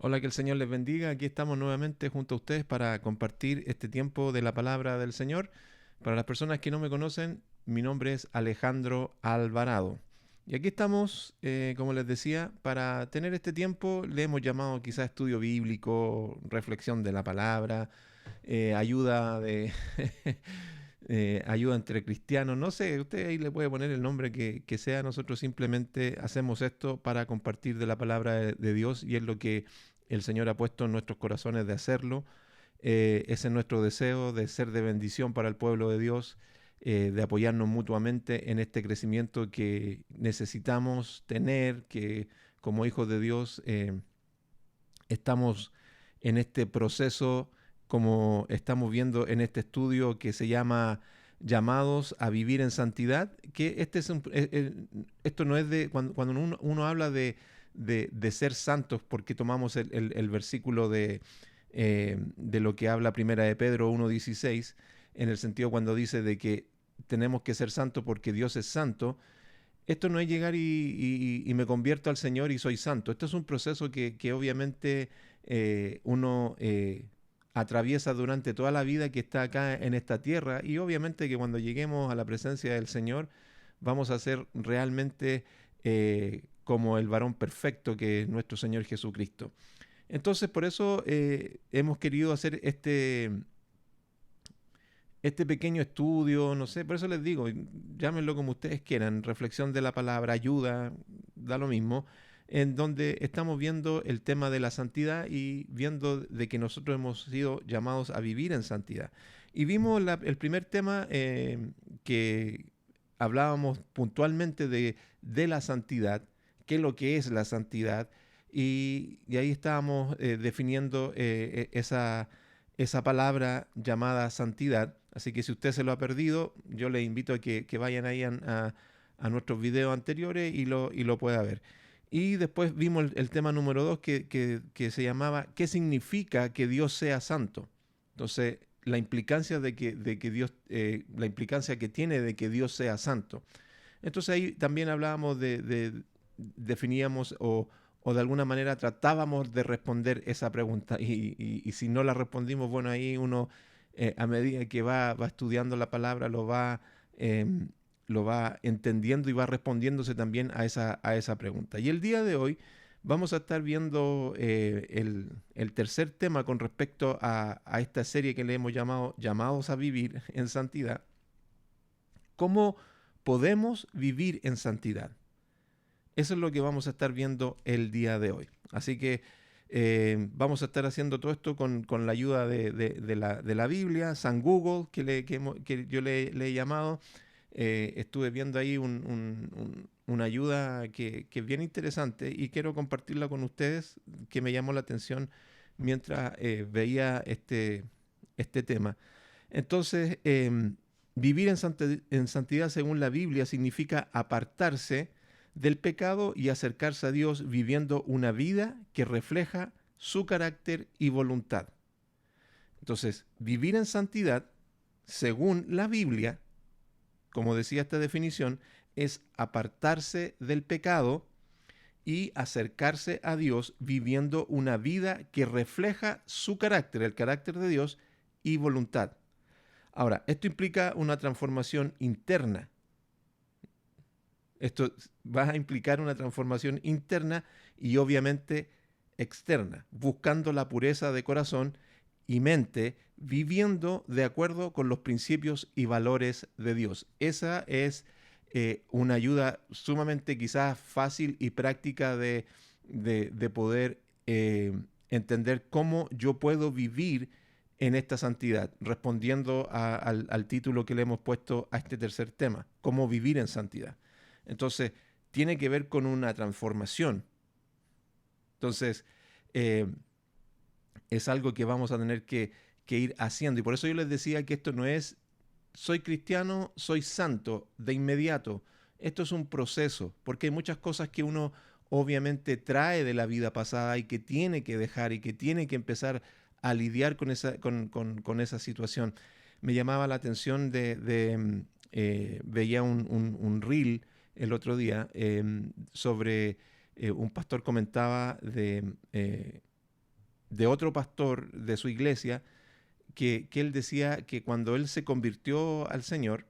Hola, que el Señor les bendiga. Aquí estamos nuevamente junto a ustedes para compartir este tiempo de la palabra del Señor. Para las personas que no me conocen, mi nombre es Alejandro Alvarado. Y aquí estamos, como les decía, para tener este tiempo, le hemos llamado quizás estudio bíblico, reflexión de la palabra, ayuda de ayuda entre cristianos, no sé, usted ahí le puede poner el nombre que sea, nosotros simplemente hacemos esto para compartir de la palabra de Dios y es lo que el Señor ha puesto en nuestros corazones de hacerlo. Ese es nuestro deseo de ser de bendición para el pueblo de Dios, de apoyarnos mutuamente en este crecimiento que necesitamos tener, que como hijos de Dios estamos en este proceso, como estamos viendo en este estudio que se llama Llamados a vivir en santidad, que esto no es de, cuando uno habla de ser santos, porque tomamos el versículo de lo que habla Primera de Pedro 1.16, en el sentido cuando dice de que tenemos que ser santos porque Dios es santo. Esto no es llegar y me convierto al Señor y soy santo. Esto es un proceso que obviamente uno atraviesa durante toda la vida que está acá en esta tierra y obviamente que cuando lleguemos a la presencia del Señor vamos a ser realmente como el varón perfecto que es nuestro Señor Jesucristo. Entonces por eso hemos querido hacer este pequeño estudio, no sé, por eso les digo, llámenlo como ustedes quieran, reflexión de la palabra, ayuda, da lo mismo, en donde estamos viendo el tema de la santidad y viendo de que nosotros hemos sido llamados a vivir en santidad. Y vimos el primer tema que hablábamos puntualmente de la santidad, qué es lo que es la santidad, y ahí estábamos definiendo esa palabra llamada santidad. Así que si usted se lo ha perdido, yo le invito a que vayan ahí a nuestros videos anteriores y lo pueda ver. Y después vimos el tema número 2 que se llamaba ¿qué significa que Dios sea santo? Entonces, la implicancia de que Dios, la implicancia que tiene de que Dios sea santo. Entonces ahí también hablábamos definíamos o de alguna manera tratábamos de responder esa pregunta. Y si no la respondimos, bueno, ahí uno a medida que va estudiando la palabra lo va entendiendo y va respondiéndose también a esa pregunta. Y el día de hoy vamos a estar viendo el tercer tema con respecto a esta serie que le hemos llamado Llamados a vivir en santidad. ¿Cómo podemos vivir en santidad? Eso es lo que vamos a estar viendo el día de hoy. Así que vamos a estar haciendo todo esto con la ayuda de la Biblia, San Google, que yo le he llamado. Estuve viendo ahí una ayuda que es bien interesante y quiero compartirla con ustedes, que me llamó la atención mientras veía este tema. Entonces, vivir en santidad según la Biblia significa apartarse del pecado y acercarse a Dios viviendo una vida que refleja su carácter y voluntad. Entonces, vivir en santidad, según la Biblia, como decía esta definición, es apartarse del pecado y acercarse a Dios viviendo una vida que refleja su carácter, el carácter de Dios y voluntad. Ahora, esto implica una transformación interna. Esto va a implicar una transformación interna y obviamente externa, buscando la pureza de corazón y mente, viviendo de acuerdo con los principios y valores de Dios. Esa es una ayuda sumamente quizás fácil y práctica de poder entender cómo yo puedo vivir en esta santidad, respondiendo al título que le hemos puesto a este tercer tema, cómo vivir en santidad. Entonces, tiene que ver con una transformación. Entonces, eh, es algo que vamos a tener que ir haciendo. Y por eso yo les decía que esto no es, soy cristiano, soy santo, de inmediato. Esto es un proceso, porque hay muchas cosas que uno obviamente trae de la vida pasada y que tiene que dejar y que tiene que empezar a lidiar con esa situación. Me llamaba la atención veía un reel el otro día sobre un pastor comentaba de otro pastor de su iglesia, que él decía que cuando él se convirtió al Señor,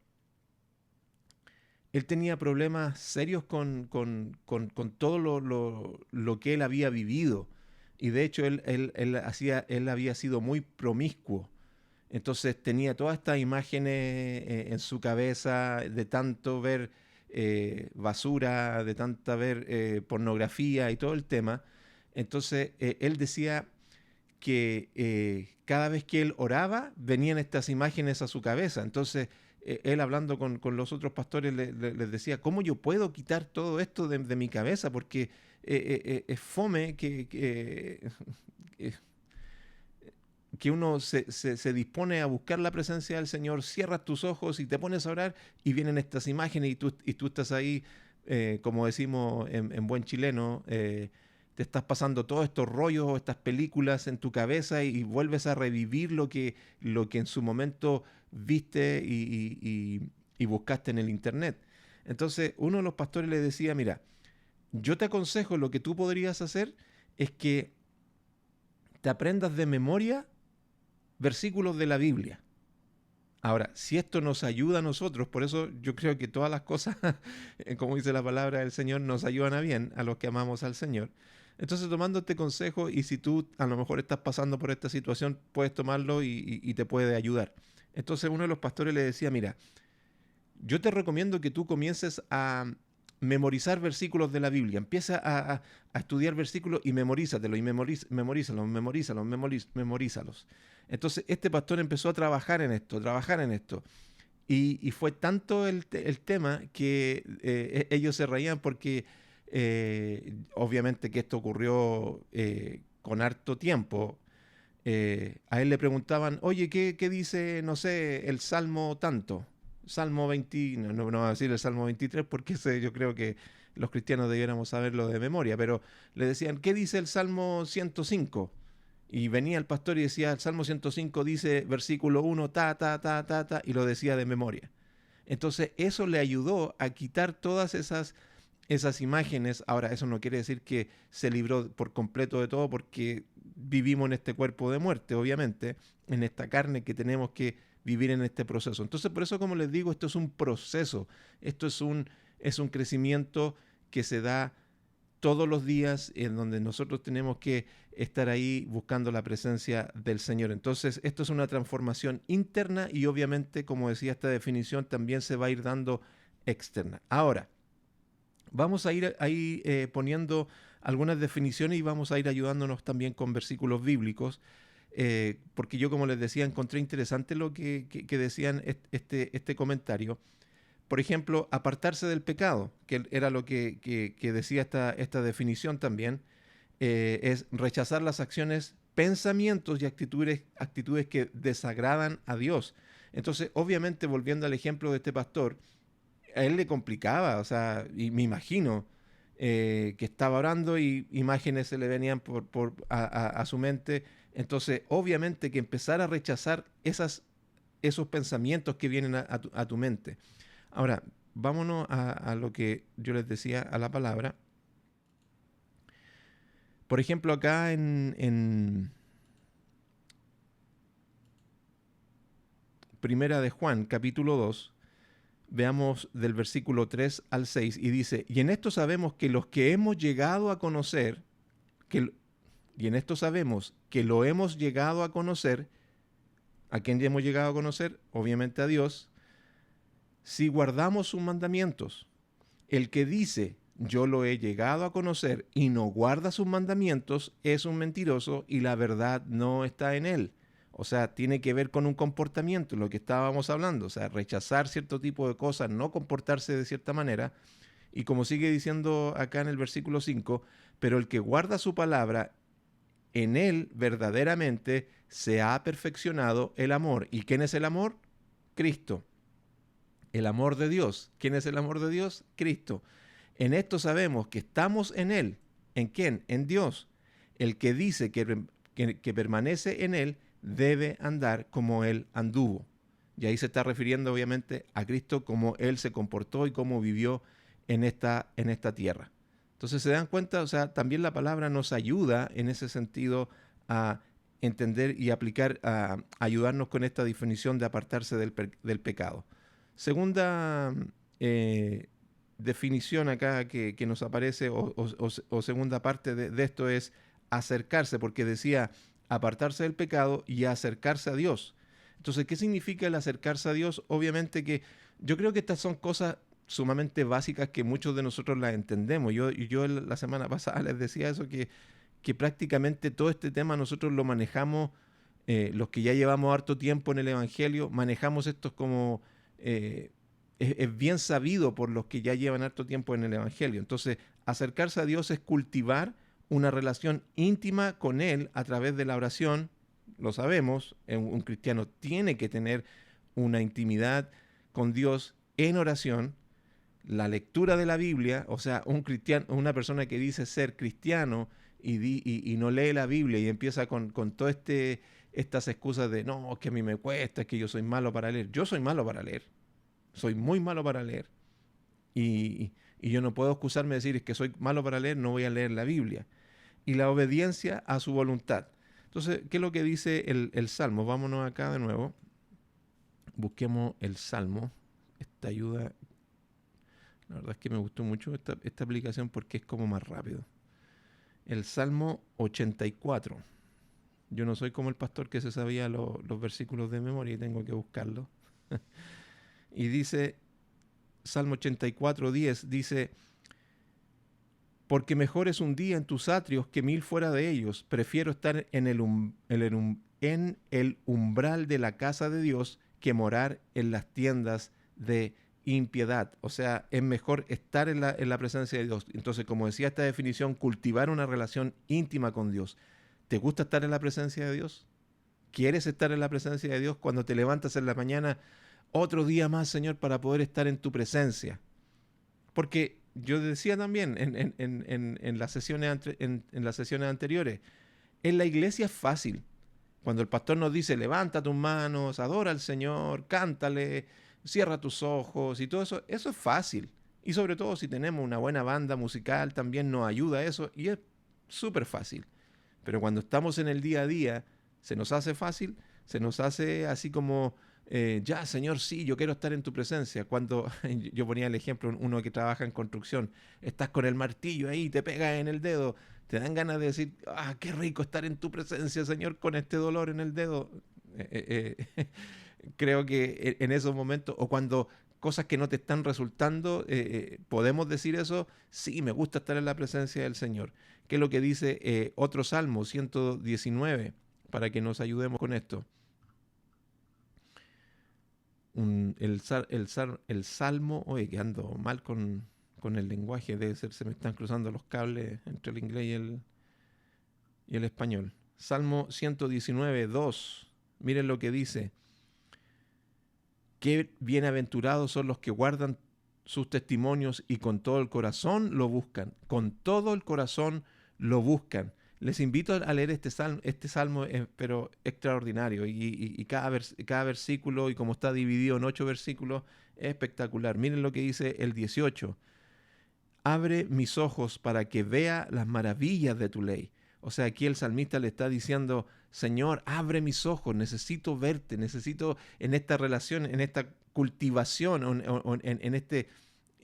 él tenía problemas serios con todo lo que él había vivido. Y de hecho él había sido muy promiscuo. Entonces tenía todas estas imágenes en su cabeza de tanto ver basura, de tanta ver pornografía y todo el tema. Entonces él decía que cada vez que él oraba venían estas imágenes a su cabeza. Entonces él hablando con los otros pastores les decía, ¿cómo yo puedo quitar todo esto de mi cabeza? Porque es fome que uno se dispone a buscar la presencia del Señor, cierras tus ojos y te pones a orar y vienen estas imágenes y tú estás ahí, como decimos en buen chileno, te estás pasando todos estos rollos, estas películas en tu cabeza y vuelves a revivir lo que en su momento viste y buscaste en el internet. Entonces uno de los pastores le decía, mira, yo te aconsejo, lo que tú podrías hacer es que te aprendas de memoria versículos de la Biblia. Ahora, si esto nos ayuda a nosotros, por eso yo creo que todas las cosas, como dice la palabra del Señor, nos ayudan a bien a los que amamos al Señor. Entonces, tomando este consejo, y si tú a lo mejor estás pasando por esta situación, puedes tomarlo y te puede ayudar. Entonces, uno de los pastores le decía, mira, yo te recomiendo que tú comiences a memorizar versículos de la Biblia. Empieza a estudiar versículos y memorízatelos, y memorízalos. Entonces, este pastor empezó a trabajar en esto. Y fue tanto el tema que ellos se reían porque obviamente que esto ocurrió con harto tiempo. A él le preguntaban, oye, ¿qué dice, no sé, el Salmo tanto? Salmo 20, no voy a decir el Salmo 23 porque yo creo que los cristianos debiéramos saberlo de memoria, pero le decían, ¿qué dice el Salmo 105? Y venía el pastor y decía, el Salmo 105 dice versículo 1, y lo decía de memoria. Entonces eso le ayudó a quitar todas esas imágenes. Ahora, eso no quiere decir que se libró por completo de todo, porque vivimos en este cuerpo de muerte, obviamente, en esta carne que tenemos que vivir en este proceso. Entonces, por eso, como les digo, esto es un proceso, esto es un crecimiento que se da todos los días, en donde nosotros tenemos que estar ahí buscando la presencia del Señor. Entonces, esto es una transformación interna y obviamente, como decía esta definición, también se va a ir dando externa. Ahora, vamos a ir ahí poniendo algunas definiciones y vamos a ir ayudándonos también con versículos bíblicos, porque yo, como les decía, encontré interesante lo que decían este comentario. Por ejemplo, apartarse del pecado, que era lo que decía esta definición también, es rechazar las acciones, pensamientos y actitudes que desagradan a Dios. Entonces, obviamente, volviendo al ejemplo de este pastor, a él le complicaba, o sea, y me imagino que estaba orando y imágenes se le venían a su mente. Entonces, obviamente que empezar a rechazar esos pensamientos que vienen a tu mente. Ahora, vámonos a lo que yo les decía, a la palabra. Por ejemplo, acá en Primera de Juan, capítulo 2, veamos del versículo 3 al 6, y dice, y en esto sabemos que los que hemos llegado a conocer, y en esto sabemos que lo hemos llegado a conocer, ¿a quién hemos llegado a conocer? Obviamente a Dios, si guardamos sus mandamientos. El que dice, yo lo he llegado a conocer y no guarda sus mandamientos, es un mentiroso y la verdad no está en él. O sea, tiene que ver con un comportamiento, lo que estábamos hablando, o sea, rechazar cierto tipo de cosas, no comportarse de cierta manera. Y como sigue diciendo acá en el versículo 5, pero el que guarda su palabra, en él verdaderamente se ha perfeccionado el amor. ¿Y quién es el amor? Cristo. El amor de Dios. ¿Quién es el amor de Dios? Cristo. En esto sabemos que estamos en Él. ¿En quién? En Dios. El que dice que permanece en Él debe andar como Él anduvo. Y ahí se está refiriendo obviamente a Cristo, cómo Él se comportó y cómo vivió en esta tierra. Entonces se dan cuenta, o sea, también la palabra nos ayuda en ese sentido a entender y aplicar, a ayudarnos con esta definición de apartarse del pecado. Segunda definición acá que nos aparece, o segunda parte de esto es acercarse, porque decía apartarse del pecado y acercarse a Dios. Entonces, ¿qué significa el acercarse a Dios? Obviamente que yo creo que estas son cosas sumamente básicas que muchos de nosotros las entendemos. Yo la semana pasada les decía eso, que prácticamente todo este tema nosotros lo manejamos, los que ya llevamos harto tiempo en el Evangelio, manejamos esto como, es bien sabido por los que ya llevan harto tiempo en el Evangelio. Entonces, acercarse a Dios es cultivar una relación íntima con Él a través de la oración. Lo sabemos, un cristiano tiene que tener una intimidad con Dios en oración. La lectura de la Biblia, o sea, un cristiano, una persona que dice ser cristiano y no lee la Biblia y empieza con todas estas excusas de no, que a mí me cuesta, es que yo soy malo para leer. Yo soy malo para leer, soy muy malo para leer. Y yo no puedo excusarme de decir es que soy malo para leer, no voy a leer la Biblia. Y la obediencia a su voluntad. Entonces, ¿qué es lo que dice el Salmo? Vámonos acá de nuevo. Busquemos el Salmo. Esta ayuda. La verdad es que me gustó mucho esta aplicación porque es como más rápido. El Salmo 84. Yo no soy como el pastor que se sabía los versículos de memoria y tengo que buscarlos. Y dice, Salmo 84, 10, dice, porque mejor es un día en tus atrios que 1000 fuera de ellos. Prefiero estar en el umbral de la casa de Dios que morar en las tiendas de impiedad. O sea, es mejor estar en la presencia de Dios. Entonces, como decía esta definición, cultivar una relación íntima con Dios. ¿Te gusta estar en la presencia de Dios? ¿Quieres estar en la presencia de Dios cuando te levantas en la mañana? Otro día más, Señor, para poder estar en tu presencia. Porque yo decía también en las sesiones anteriores, en la iglesia es fácil. Cuando el pastor nos dice, levanta tus manos, adora al Señor, cántale, cierra tus ojos y todo eso, eso es fácil. Y sobre todo si tenemos una buena banda musical, también nos ayuda a eso y es súper fácil. Pero cuando estamos en el día a día, se nos hace fácil, se nos hace así como, ya, Señor, sí, yo quiero estar en tu presencia. Cuando yo ponía el ejemplo, uno que trabaja en construcción, estás con el martillo ahí, te pega en el dedo, te dan ganas de decir, ah, qué rico estar en tu presencia, Señor, con este dolor en el dedo. Creo que en esos momentos, o cuando cosas que no te están resultando, podemos decir eso, sí, me gusta estar en la presencia del Señor. ¿Qué es lo que dice otro Salmo, 119, para que nos ayudemos con esto? El Salmo, oye, que ando mal con el lenguaje, debe ser, se me están cruzando los cables entre el inglés y el español. Salmo 119, 2, miren lo que dice. Qué bienaventurados son los que guardan sus testimonios y con todo el corazón lo buscan. Con todo el corazón lo buscan. Les invito a leer este salmo, pero extraordinario. Y cada versículo, y como está dividido en 8 versículos, es espectacular. Miren lo que dice el 18. Abre mis ojos para que vea las maravillas de tu ley. O sea, aquí el salmista le está diciendo, Señor, abre mis ojos, necesito verte, necesito en esta relación, en esta cultivación,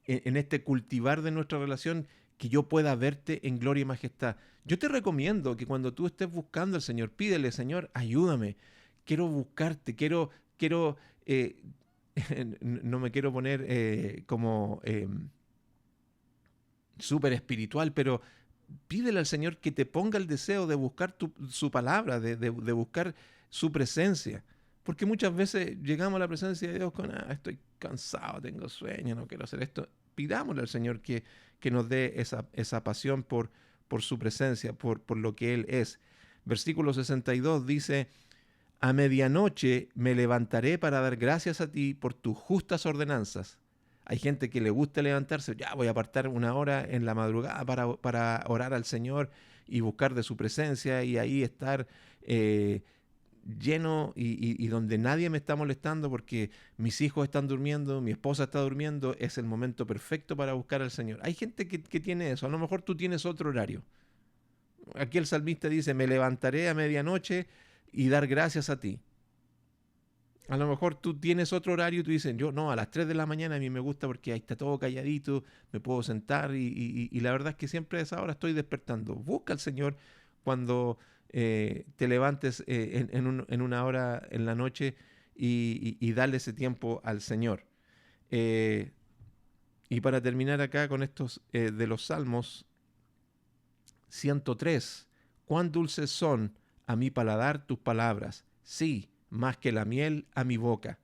en este cultivar de nuestra relación, que yo pueda verte en gloria y majestad. Yo te recomiendo que cuando tú estés buscando al Señor, pídele, Señor, ayúdame, quiero buscarte, quiero no me quiero poner como súper espiritual, pero pídele al Señor que te ponga el deseo de buscar su palabra, de buscar su presencia. Porque muchas veces llegamos a la presencia de Dios con, estoy cansado, tengo sueño, no quiero hacer esto. Pidámosle al Señor que nos dé esa pasión por su presencia, por lo que Él es. Versículo 62 dice, a medianoche me levantaré para dar gracias a ti por tus justas ordenanzas. Hay gente que le gusta levantarse, ya voy a apartar una hora en la madrugada para orar al Señor y buscar de su presencia y ahí estar lleno y donde nadie me está molestando porque mis hijos están durmiendo, mi esposa está durmiendo, es el momento perfecto para buscar al Señor. Hay gente que tiene eso, a lo mejor tú tienes otro horario. aquí el salmista dice, me levantaré a medianoche y dar gracias a ti. A lo mejor tú tienes otro horario y tú dices, yo no, a las 3 de la mañana a mí me gusta porque ahí está todo calladito, me puedo sentar y la verdad es que siempre a esa hora estoy despertando. Busca al Señor cuando te levantes en una hora en la noche y dale ese tiempo al Señor. Eh, y para terminar acá con estos de los Salmos, 103. Cuán dulces son a mi paladar tus palabras, sí, más que la miel a mi boca.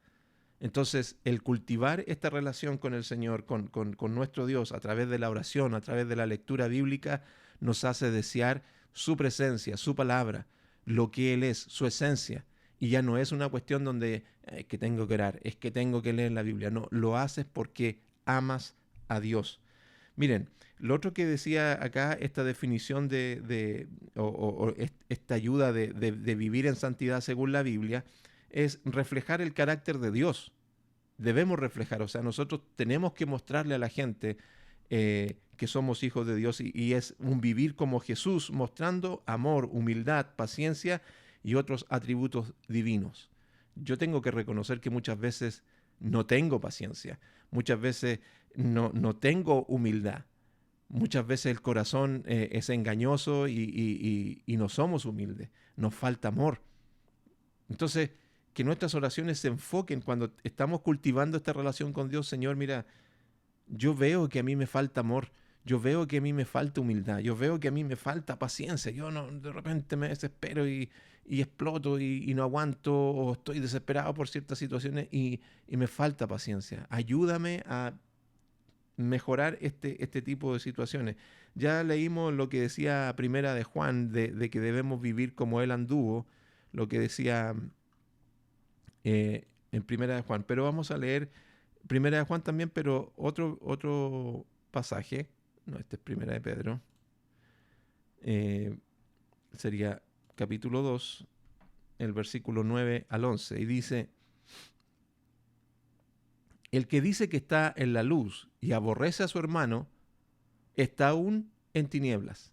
Entonces, el cultivar esta relación con el Señor, con nuestro Dios, a través de la oración, a través de la lectura bíblica, nos hace desear su presencia, su palabra, lo que Él es, su esencia. Y ya no es una cuestión donde que tengo que orar, es que tengo que leer la Biblia. No, lo haces porque amas a Dios. Miren, lo otro que decía acá, esta definición o esta ayuda de vivir en santidad según la Biblia, es reflejar el carácter de Dios. Debemos reflejar, o sea, nosotros tenemos que mostrarle a la gente que somos hijos de Dios y es un vivir como Jesús, mostrando amor, humildad, paciencia y otros atributos divinos. Yo tengo que reconocer que muchas veces no tengo paciencia, muchas veces no tengo humildad. Muchas veces el corazón es engañoso y no somos humildes, nos falta amor. Entonces, que nuestras oraciones se enfoquen cuando estamos cultivando esta relación con Dios. Señor, mira, yo veo que a mí me falta amor, yo veo que a mí me falta humildad, yo veo que a mí me falta paciencia, yo no, de repente me desespero y exploto y no aguanto o estoy desesperado por ciertas situaciones y me falta paciencia. Ayúdame a mejorar este tipo de situaciones. Ya leímos lo que decía Primera de Juan, de que debemos vivir como Él anduvo, lo que decía en Primera de Juan. Pero vamos a leer Primera de Juan también, pero otro pasaje. No, este es Primera de Pedro. Sería capítulo 2, el versículo 9 al 11. Y dice, el que dice que está en la luz y aborrece a su hermano, está aún en tinieblas.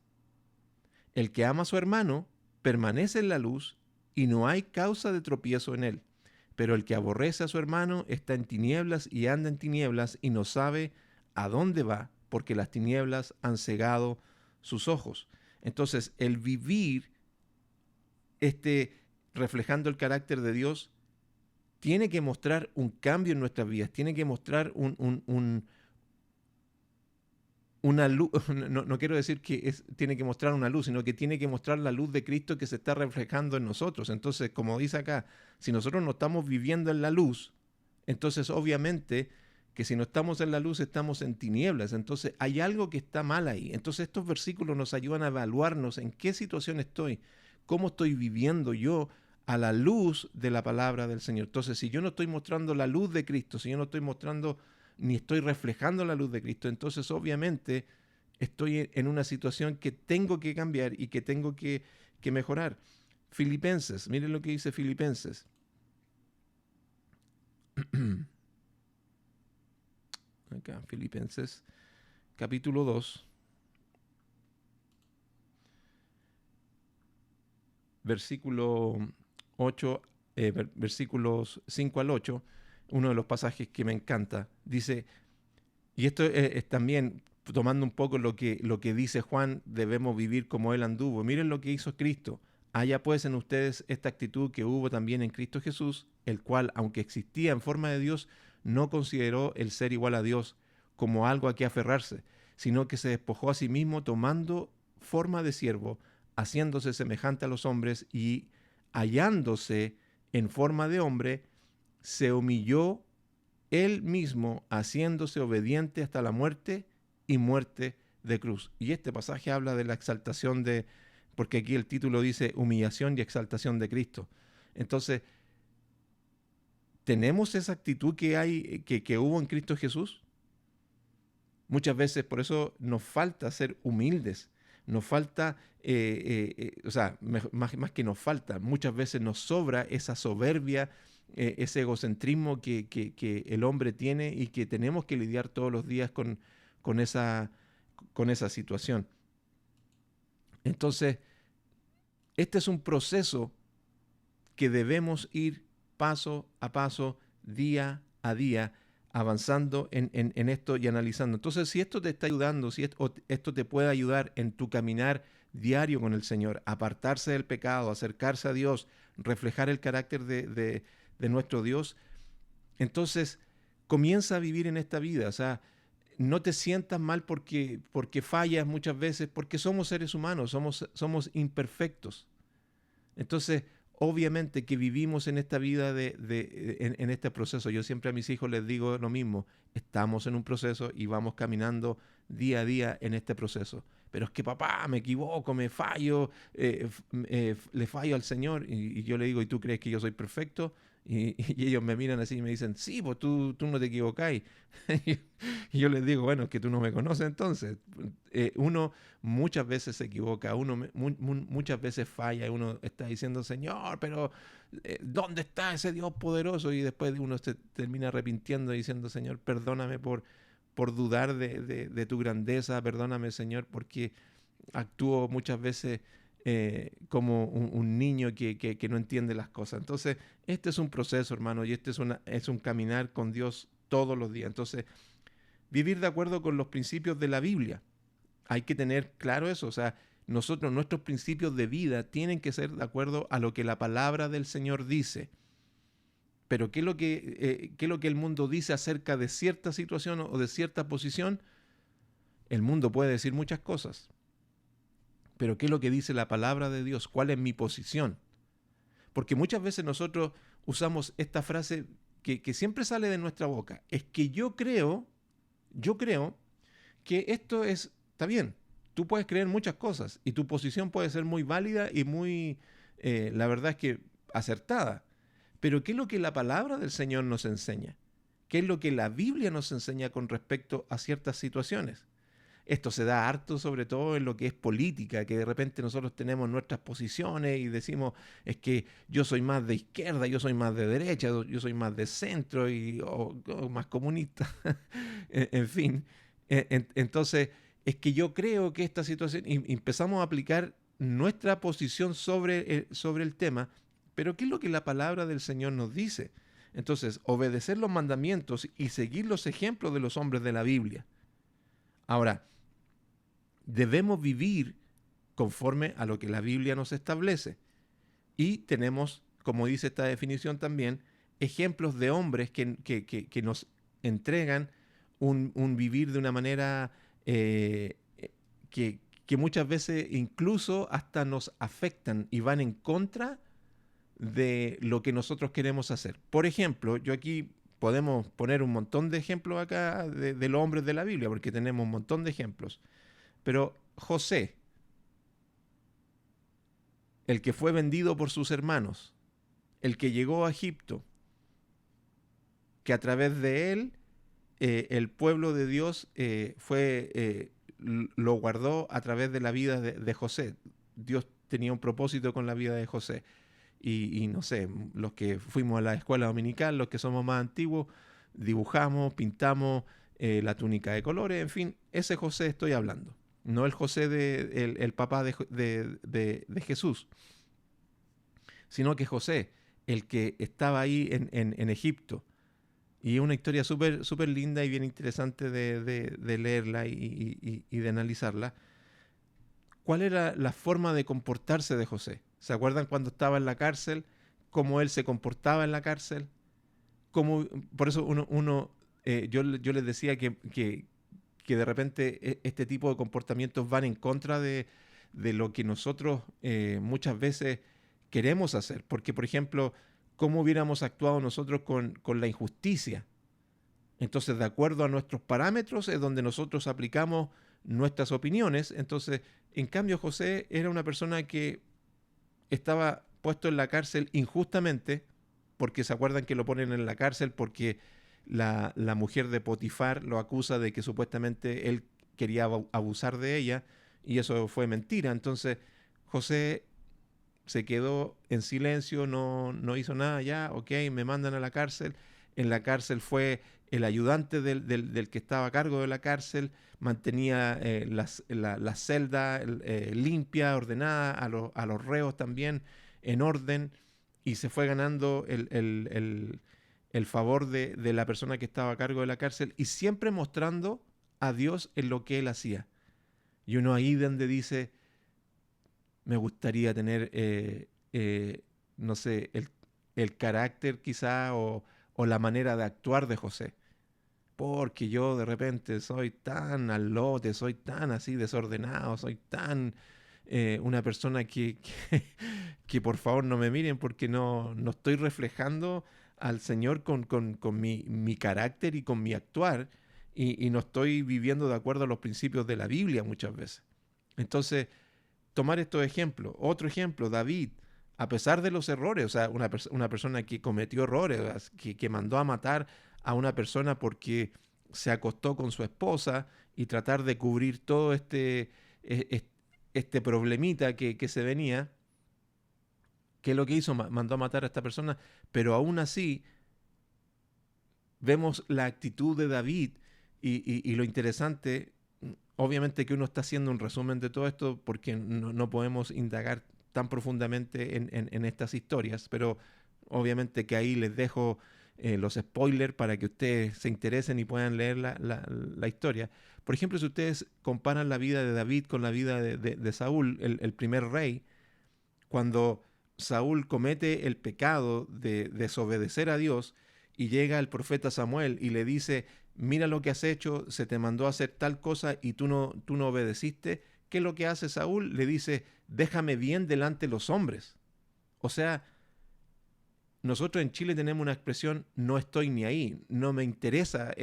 El que ama a su hermano permanece en la luz y no hay causa de tropiezo en él. Pero el que aborrece a su hermano está en tinieblas y anda en tinieblas y no sabe a dónde va, porque las tinieblas han cegado sus ojos. Entonces, el vivir reflejando el carácter de Dios tiene que mostrar un cambio en nuestras vidas, tiene que mostrar una luz, no quiero decir que tiene que mostrar una luz, sino que tiene que mostrar la luz de Cristo que se está reflejando en nosotros. Entonces, como dice acá, si nosotros no estamos viviendo en la luz, entonces obviamente que si no estamos en la luz estamos en tinieblas. Entonces hay algo que está mal ahí. Entonces estos versículos nos ayudan a evaluarnos en qué situación estoy, cómo estoy viviendo yo a la luz de la palabra del Señor. Entonces, si yo no estoy mostrando la luz de Cristo, si yo no estoy mostrando ni estoy reflejando la luz de Cristo, entonces obviamente estoy en una situación que tengo que cambiar y que tengo que mejorar. Filipenses, miren lo que dice Filipenses. Acá, Filipenses, capítulo 2, versículo 8, versículos 5 al 8, uno de los pasajes que me encanta. Dice, y esto es también tomando un poco lo que dice Juan, debemos vivir como Él anduvo. Miren lo que hizo Cristo. Haya pues en ustedes esta actitud que hubo también en Cristo Jesús, el cual, aunque existía en forma de Dios, no consideró el ser igual a Dios como algo a que aferrarse, sino que se despojó a sí mismo tomando forma de siervo, haciéndose semejante a los hombres y hallándose en forma de hombre, se humilló él mismo haciéndose obediente hasta la muerte y muerte de cruz. Y este pasaje habla de la exaltación porque aquí el título dice humillación y exaltación de Cristo. Entonces, ¿tenemos esa actitud que hubo en Cristo Jesús? Muchas veces por eso nos falta ser humildes, nos falta, o sea, más que nos falta, muchas veces nos sobra esa soberbia, ese egocentrismo que el hombre tiene y que tenemos que lidiar todos los días con esa situación. Entonces, este es un proceso que debemos ir paso a paso, día a día, avanzando en esto y analizando. Entonces, si esto te está ayudando, si esto te puede ayudar en tu caminar diario con el Señor, apartarse del pecado, acercarse a Dios, reflejar el carácter de nuestro Dios, entonces comienza a vivir en esta vida. O sea, no te sientas mal porque fallas muchas veces, porque somos seres humanos, somos imperfectos. Entonces, obviamente que vivimos en esta vida en este proceso. Yo siempre a mis hijos les digo lo mismo, estamos en un proceso y vamos caminando día a día en este proceso. Pero es que papá, me equivoco, me fallo, le fallo al Señor. Y yo le digo, ¿y tú crees que yo soy perfecto? Y ellos me miran así y me dicen, sí, pues tú no te equivocáis. Y yo les digo, bueno, es que tú no me conoces entonces. Uno muchas veces se equivoca, muchas veces falla, y uno está diciendo, Señor, pero ¿dónde está ese Dios poderoso? Y después uno se termina arrepintiendo y diciendo, Señor, perdóname por dudar de tu grandeza, perdóname, Señor, porque actúo muchas veces como un niño que no entiende las cosas. Entonces, este es un proceso, hermano, y este es un caminar con Dios todos los días. Entonces, vivir de acuerdo con los principios de la Biblia. Hay que tener claro eso, o sea, nuestros principios de vida tienen que ser de acuerdo a lo que la palabra del Señor dice. Pero qué es lo que el mundo dice acerca de cierta situación o de cierta posición? El mundo puede decir muchas cosas. Pero ¿qué es lo que dice la palabra de Dios? ¿Cuál es mi posición? Porque muchas veces nosotros usamos esta frase que siempre sale de nuestra boca. Es que yo creo que esto está bien. Tú puedes creer muchas cosas y tu posición puede ser muy válida y muy, la verdad es que acertada. Pero ¿qué es lo que la palabra del Señor nos enseña? ¿Qué es lo que la Biblia nos enseña con respecto a ciertas situaciones? Esto se da harto sobre todo en lo que es política, que de repente nosotros tenemos nuestras posiciones y decimos, es que yo soy más de izquierda, yo soy más de derecha, yo soy más de centro o más comunista. En fin, entonces es que yo creo que esta situación, y empezamos a aplicar nuestra posición sobre el tema, pero ¿qué es lo que la palabra del Señor nos dice? Entonces, obedecer los mandamientos y seguir los ejemplos de los hombres de la Biblia. Ahora, debemos vivir conforme a lo que la Biblia nos establece. Y tenemos, como dice esta definición también, ejemplos de hombres que nos entregan un vivir de una manera que muchas veces incluso hasta nos afectan y van en contra de lo que nosotros queremos hacer. Por ejemplo, yo aquí podemos poner un montón de ejemplos acá de los hombres de la Biblia, porque tenemos un montón de ejemplos. Pero José, el que fue vendido por sus hermanos, el que llegó a Egipto, que a través de él el pueblo de Dios lo guardó a través de la vida de José. Dios tenía un propósito con la vida de José. Y no sé, los que fuimos a la escuela dominical, los que somos más antiguos, dibujamos, pintamos la túnica de colores, en fin, ese José estoy hablando. No el José el papá de Jesús, sino que José, el que estaba ahí en Egipto. Y es una historia súper súper linda y bien interesante de leerla y de analizarla. ¿Cuál era la forma de comportarse de José? ¿Se acuerdan cuando estaba en la cárcel? ¿Cómo él se comportaba en la cárcel? Por eso yo les decía que de repente este tipo de comportamientos van en contra de lo que nosotros muchas veces queremos hacer. Porque, por ejemplo, ¿cómo hubiéramos actuado nosotros con la injusticia? Entonces, de acuerdo a nuestros parámetros es donde nosotros aplicamos nuestras opiniones. Entonces, en cambio, José era una persona que estaba puesto en la cárcel injustamente, porque se acuerdan que lo ponen en la cárcel porque la mujer de Potifar lo acusa de que supuestamente él quería abusar de ella, y eso fue mentira. Entonces, José se quedó en silencio, no hizo nada, ya, ok, me mandan a la cárcel. En la cárcel fue el ayudante del que estaba a cargo de la cárcel mantenía la celda limpia, ordenada, a los reos también en orden, y se fue ganando el favor de la persona que estaba a cargo de la cárcel, y siempre mostrando a Dios en lo que él hacía. Y uno ahí donde dice, me gustaría tener, no sé, el carácter quizá o la manera de actuar de José. Porque yo de repente soy tan al lote, soy tan así desordenado, soy tan una persona que por favor no me miren porque no estoy reflejando al Señor con mi carácter y con mi actuar y no estoy viviendo de acuerdo a los principios de la Biblia muchas veces. Entonces, tomar estos ejemplos. Otro ejemplo, David, a pesar de los errores, o sea, una persona que cometió errores, que mandó a matar a una persona porque se acostó con su esposa y tratar de cubrir todo este problemita que se venía, ¿qué es lo que hizo? Mandó a matar a esta persona, pero aún así vemos la actitud de David y lo interesante, obviamente que uno está haciendo un resumen de todo esto porque no podemos indagar tan profundamente en estas historias, pero obviamente que ahí les dejo los spoilers para que ustedes se interesen y puedan leer la historia. Por ejemplo, si ustedes comparan la vida de David con la vida de Saúl, el primer rey, cuando Saúl comete el pecado de desobedecer a Dios y llega el profeta Samuel y le dice, mira lo que has hecho, se te mandó a hacer tal cosa y tú no obedeciste, ¿qué es lo que hace Saúl? Le dice, déjame bien delante de los hombres. O sea, nosotros en Chile tenemos una expresión, no estoy ni ahí, no me interesa,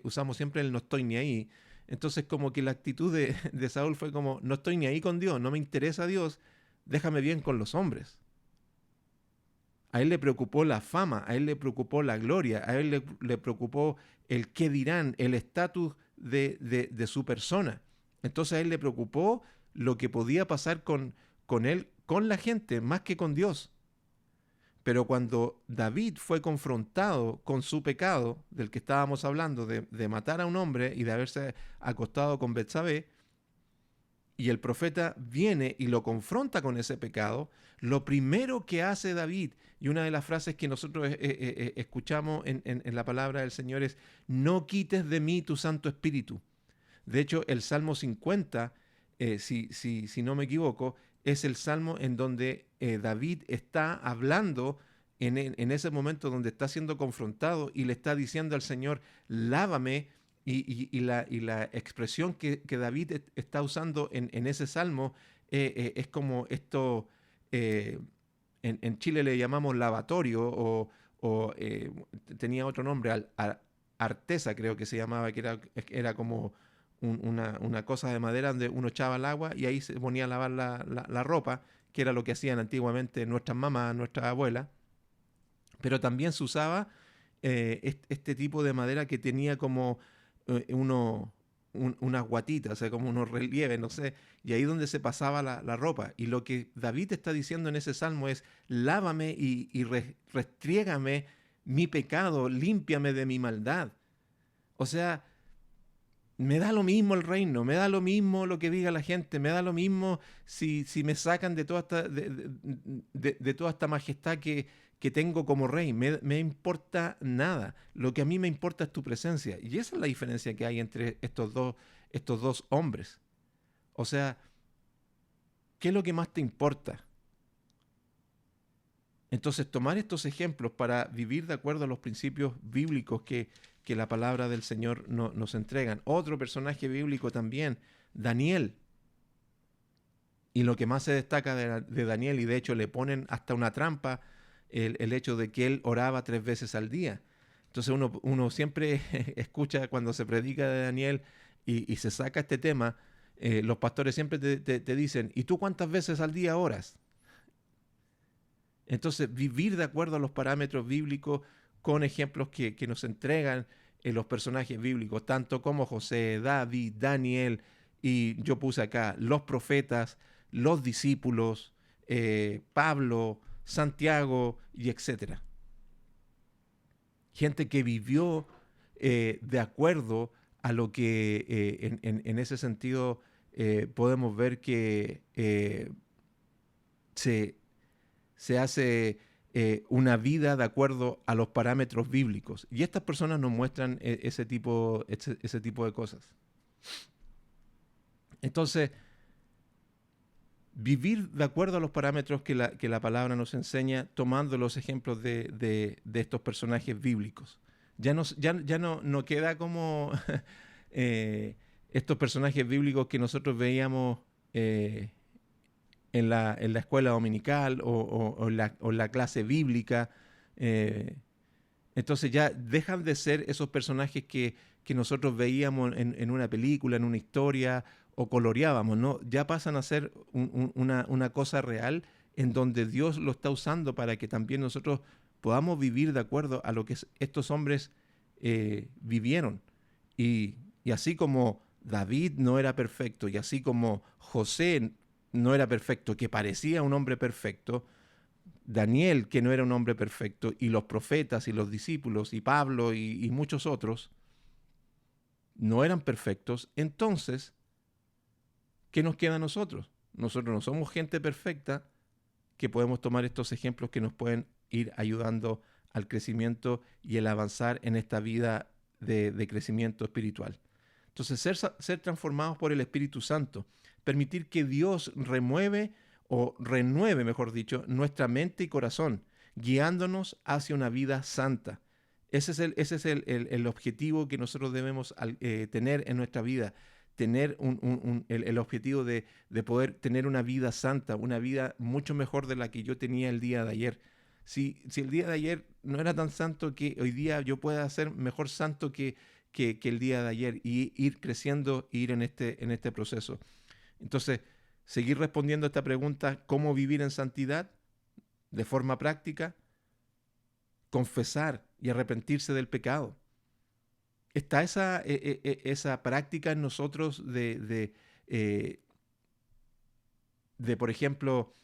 usamos siempre el no estoy ni ahí. Entonces como que la actitud de Saúl fue como, no estoy ni ahí con Dios, no me interesa Dios, déjame bien con los hombres. A él le preocupó la fama, a él le preocupó la gloria, a él le preocupó el qué dirán, el estatus de su persona. Entonces a él le preocupó lo que podía pasar con él, con la gente, más que con Dios. Pero cuando David fue confrontado con su pecado, del que estábamos hablando, de matar a un hombre y de haberse acostado con Betsabé, y el profeta viene y lo confronta con ese pecado, lo primero que hace David, y una de las frases que nosotros escuchamos en la palabra del Señor es, no quites de mí tu Santo Espíritu. De hecho, el Salmo 50, si no me equivoco, es el salmo en donde David está hablando en ese momento donde está siendo confrontado y le está diciendo al Señor, lávame, y la expresión que David está usando en ese salmo es como esto, eh, en Chile le llamamos lavatorio o tenía otro nombre, artesa creo que se llamaba, que era como una cosa de madera donde uno echaba el agua y ahí se ponía a lavar la ropa, que era lo que hacían antiguamente nuestras mamás, nuestras abuelas, pero también se usaba este tipo de madera que tenía como unas guatitas, o sea, como unos relieves, no sé, y ahí donde se pasaba la ropa. Y lo que David está diciendo en ese salmo es, lávame y restriégame mi pecado, límpiame de mi maldad. O sea, me da lo mismo el reino, me da lo mismo lo que diga la gente, me da lo mismo si me sacan de toda de toda esta majestad que tengo como rey, me importa nada. Lo que a mí me importa es tu presencia. Y esa es la diferencia que hay entre estos dos hombres. O sea, ¿qué es lo que más te importa? Entonces, tomar estos ejemplos para vivir de acuerdo a los principios bíblicos que la palabra del Señor nos entregan. Otro personaje bíblico también, Daniel. Y lo que más se destaca de Daniel, y de hecho le ponen hasta una trampa, el hecho de que él oraba 3 veces al día. Entonces uno siempre escucha cuando se predica de Daniel y se saca este tema, los pastores siempre te dicen, ¿y tú cuántas veces al día oras? Entonces, vivir de acuerdo a los parámetros bíblicos con ejemplos que nos entregan los personajes bíblicos, tanto como José, David, Daniel, y yo puse acá los profetas, los discípulos, Pablo, Santiago y etcétera. Gente que vivió de acuerdo a lo que en ese sentido podemos ver que se, se hace una vida de acuerdo a los parámetros bíblicos. Y estas personas nos muestran ese tipo de cosas. Entonces, vivir de acuerdo a los parámetros que la palabra nos enseña, tomando los ejemplos de estos personajes bíblicos. Ya no queda como estos personajes bíblicos que nosotros veíamos en la escuela dominical o en la clase bíblica. Entonces ya dejan de ser esos personajes que nosotros veíamos en una película, en una historia, o coloreábamos, ¿no? Ya pasan a ser una cosa real en donde Dios lo está usando para que también nosotros podamos vivir de acuerdo a lo que estos hombres vivieron. Y así como David no era perfecto, y así como José no era perfecto, que parecía un hombre perfecto, Daniel, que no era un hombre perfecto, y los profetas y los discípulos, y Pablo y muchos otros, no eran perfectos, entonces, ¿qué nos queda a nosotros? Nosotros no somos gente perfecta que podemos tomar estos ejemplos que nos pueden ir ayudando al crecimiento y el avanzar en esta vida de crecimiento espiritual. Entonces, ser transformados por el Espíritu Santo, permitir que Dios renueve, mejor dicho, nuestra mente y corazón, guiándonos hacia una vida santa. Ese es el objetivo que nosotros debemos tener en nuestra vida, tener el objetivo de poder tener una vida santa, una vida mucho mejor de la que yo tenía el día de ayer. Si el día de ayer no era tan santo, que hoy día yo pueda ser mejor santo que el día de ayer, y ir creciendo, ir en este proceso. Entonces, seguir respondiendo a esta pregunta, ¿cómo vivir en santidad? De forma práctica, confesar y arrepentirse del pecado. Está esa práctica en nosotros por ejemplo,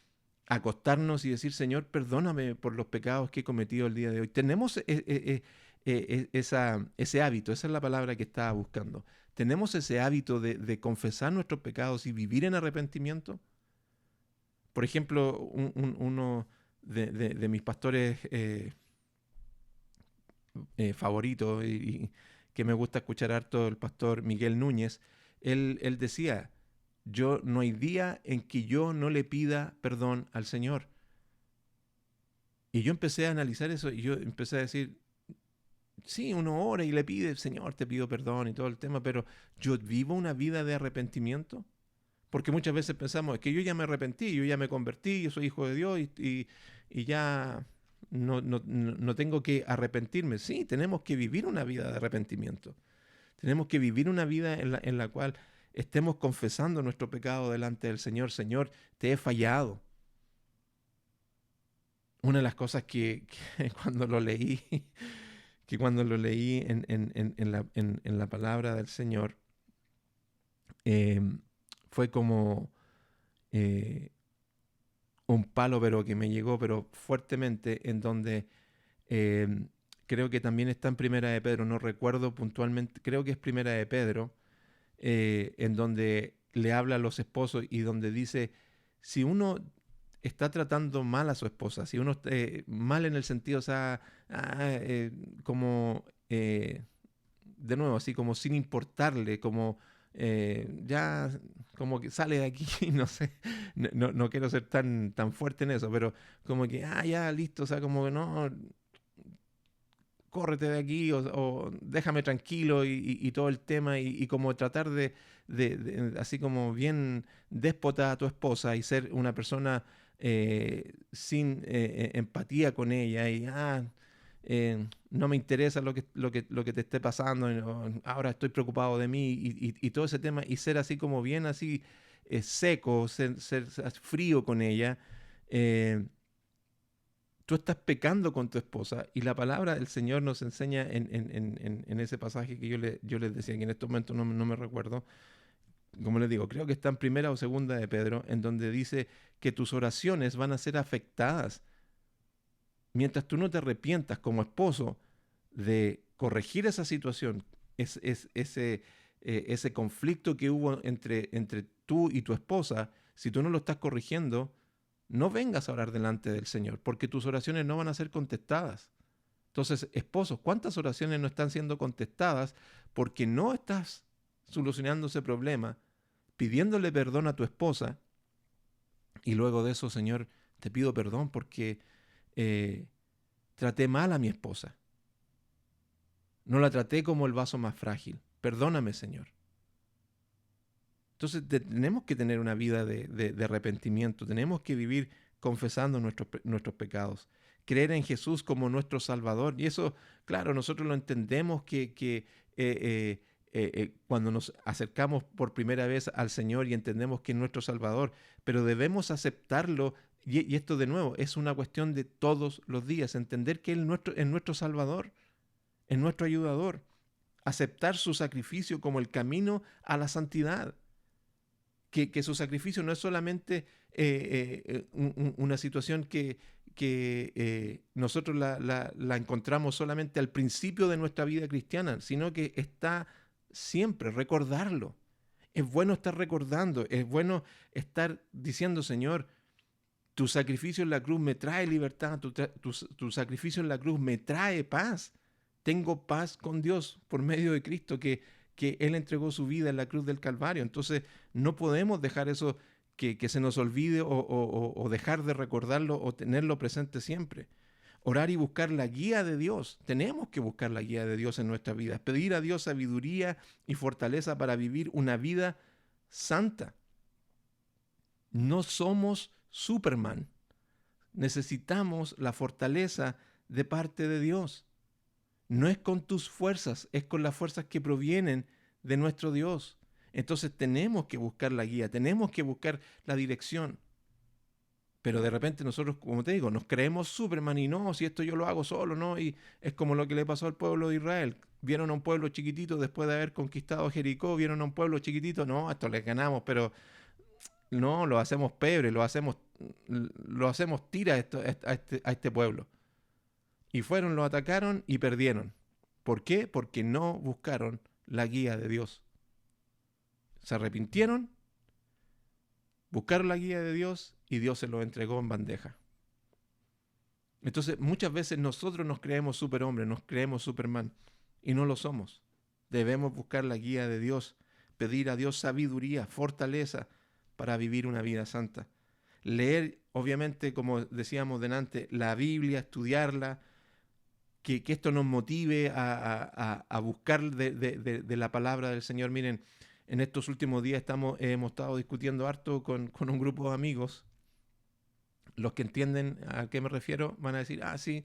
acostarnos y decir, Señor, perdóname por los pecados que he cometido el día de hoy. Tenemos ese hábito, esa es la palabra que estaba buscando. Tenemos ese hábito de confesar nuestros pecados y vivir en arrepentimiento. Por ejemplo, uno de mis pastores favoritos y que me gusta escuchar harto, el pastor Miguel Núñez, él decía, no hay día en que yo no le pida perdón al Señor. Y yo empecé a analizar eso y yo empecé a decir, sí, uno ora y le pide, Señor, te pido perdón y todo el tema, pero yo vivo una vida de arrepentimiento. Porque muchas veces pensamos, es que yo ya me arrepentí, yo ya me convertí, yo soy hijo de Dios y ya no tengo que arrepentirme. Sí, tenemos que vivir una vida de arrepentimiento. Tenemos que vivir una vida en la cual estemos confesando nuestro pecado delante del Señor. Señor, te he fallado. Una de las cosas que cuando lo leí, en la palabra del Señor, fue como un palo, pero que me llegó, pero fuertemente, en donde creo que también está en Primera de Pedro, no recuerdo puntualmente, creo que es Primera de Pedro, en donde le habla a los esposos y donde dice, si uno está tratando mal a su esposa, si uno mal en el sentido, o sea, como, de nuevo, así como sin importarle, como ya, como que sale de aquí, no sé, no quiero ser tan fuerte en eso, pero como que, ya, listo, o sea, como que no, córrete de aquí o déjame tranquilo y todo el tema y como tratar así como bien déspota a tu esposa y ser una persona sin empatía con ella y no me interesa lo que te esté pasando, ahora estoy preocupado de mí y todo ese tema y ser así como bien así seco, ser frío con ella. Tú estás pecando con tu esposa y la palabra del Señor nos enseña en ese pasaje que yo les decía, que en estos momentos no me recuerdo, como les digo, creo que está en Primera o Segunda de Pedro, en donde dice que tus oraciones van a ser afectadas mientras tú no te arrepientas como esposo de corregir esa situación, ese conflicto que hubo entre tú y tu esposa, si tú no lo estás corrigiendo, no vengas a orar delante del Señor, porque tus oraciones no van a ser contestadas. Entonces, esposos, ¿cuántas oraciones no están siendo contestadas porque no estás solucionando ese problema, pidiéndole perdón a tu esposa, y luego de eso, Señor, te pido perdón porque traté mal a mi esposa. No la traté como el vaso más frágil. Perdóname, Señor. Entonces tenemos que tener una vida de arrepentimiento. Tenemos que vivir confesando nuestros pecados. Creer en Jesús como nuestro Salvador. Y eso, claro, nosotros lo entendemos cuando nos acercamos por primera vez al Señor y entendemos que es nuestro Salvador. Pero debemos aceptarlo. Y esto de nuevo es una cuestión de todos los días. Entender que Él es nuestro Salvador, es nuestro ayudador. Aceptar su sacrificio como el camino a la santidad. Que su sacrificio no es solamente una situación que nosotros la encontramos solamente al principio de nuestra vida cristiana, sino que está siempre, recordarlo. Es bueno estar recordando, es bueno estar diciendo, Señor, tu sacrificio en la cruz me trae libertad, tu sacrificio en la cruz me trae paz. Tengo paz con Dios por medio de Cristo, que Él entregó su vida en la cruz del Calvario. Entonces no podemos dejar eso que se nos olvide o dejar de recordarlo o tenerlo presente siempre. Orar y buscar la guía de Dios. Tenemos que buscar la guía de Dios en nuestras vidas. Pedir a Dios sabiduría y fortaleza para vivir una vida santa. No somos Superman. Necesitamos la fortaleza de parte de Dios. No es con tus fuerzas, es con las fuerzas que provienen de nuestro Dios. Entonces tenemos que buscar la guía, tenemos que buscar la dirección. Pero de repente nosotros, como te digo, nos creemos Superman y no, si esto yo lo hago solo, ¿no? Y es como lo que le pasó al pueblo de Israel. Vieron a un pueblo chiquitito después de haber conquistado Jericó, vieron a un pueblo chiquitito, no, esto les ganamos, pero no, lo hacemos pebre, lo hacemos tira a este pueblo. Y fueron, lo atacaron y perdieron. ¿Por qué? Porque no buscaron la guía de Dios. Se arrepintieron, buscaron la guía de Dios y Dios se lo entregó en bandeja. Entonces, muchas veces nosotros nos creemos superhombres, nos creemos Superman y no lo somos. Debemos buscar la guía de Dios, pedir a Dios sabiduría, fortaleza para vivir una vida santa. Leer, obviamente, como decíamos delante, la Biblia, estudiarla, que esto nos motive a buscar de la palabra del Señor. Miren, en estos últimos días hemos estado discutiendo harto con un grupo de amigos. Los que entienden a qué me refiero van a decir, sí,